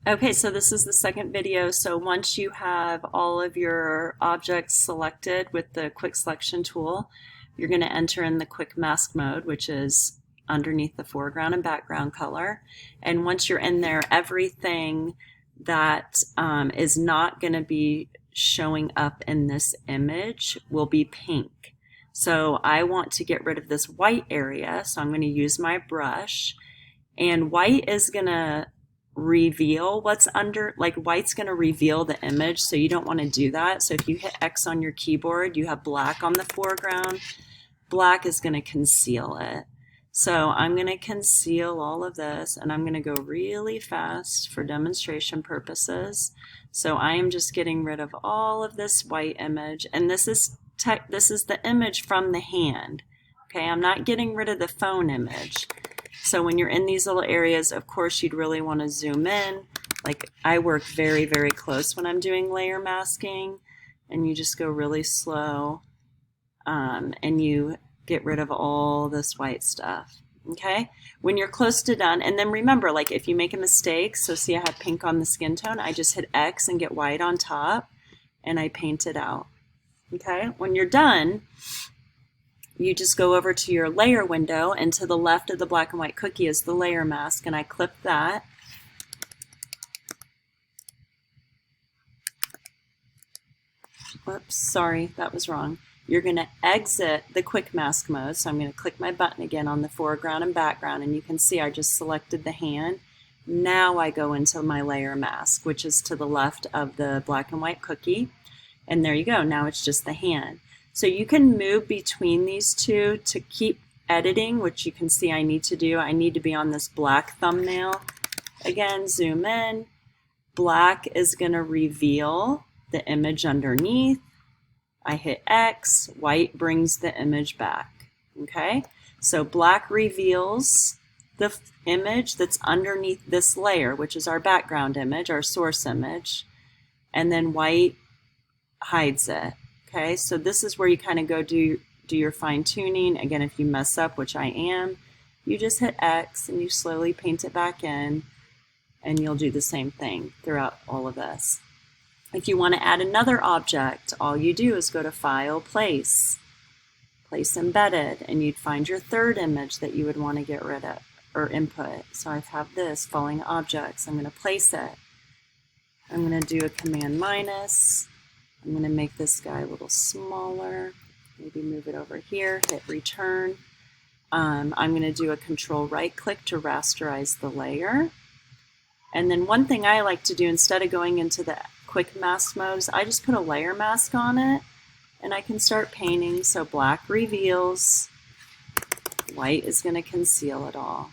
Okay, so this is the second video. So once you have all of your objects selected with the quick selection tool, you're going to enter in the quick mask mode, which is underneath the foreground and background color. And once you're in there, everything that is not going to be showing up in this image will be pink. So I want to get rid of this white area, so I'm going to use my brush. And white is going to reveal what's under, like white's going to reveal the image, so you don't want to do that. So if you hit X on your keyboard, you have black on the foreground. Black is going to conceal it. So I'm going to conceal all of this, and I'm going to go really fast for demonstration purposes. So I am just getting rid of all of this white image, and this is the image from the hand. Okay, I'm not getting rid of the phone image. So when you're in these little areas, of course, you'd really want to zoom in. Like I work very, very close when I'm doing layer masking, and you just go really slow, and you get rid of all this white stuff. Okay, when you're close to done, and then remember, like if you make a mistake, so see I have pink on the skin tone, I just hit X and get white on top, and I paint it out. Okay, when you're done, you just go over to your layer window, and to the left of the black and white cookie is the layer mask, and I clip that. Whoops, sorry, that was wrong. You're going to exit the quick mask mode, so I'm going to click my button again on the foreground and background, and you can see I just selected the hand. Now I go into my layer mask, which is to the left of the black and white cookie, and there you go. Now it's just the hand. So you can move between these two to keep editing, which you can see I need to do. I need to be on this black thumbnail. Again, zoom in. Black is going to reveal the image underneath. I hit X. White brings the image back. Okay? So black reveals the image that's underneath this layer, which is our background image, our source image. And then white hides it. Okay, so this is where you kind of go do your fine tuning. Again, if you mess up, which I am, you just hit X and you slowly paint it back in, and you'll do the same thing throughout all of this. If you want to add another object, all you do is go to File, Place Embedded, and you'd find your third image that you would want to get rid of or input. So I have this, Falling Objects. I'm going to place it. I'm going to do a Command minus. I'm going to make this guy a little smaller, maybe move it over here, hit return. I'm going to do a control right click to rasterize the layer. And then one thing I like to do instead of going into the quick mask mode is I just put a layer mask on it, and I can start painting. So black reveals, white is going to conceal it all.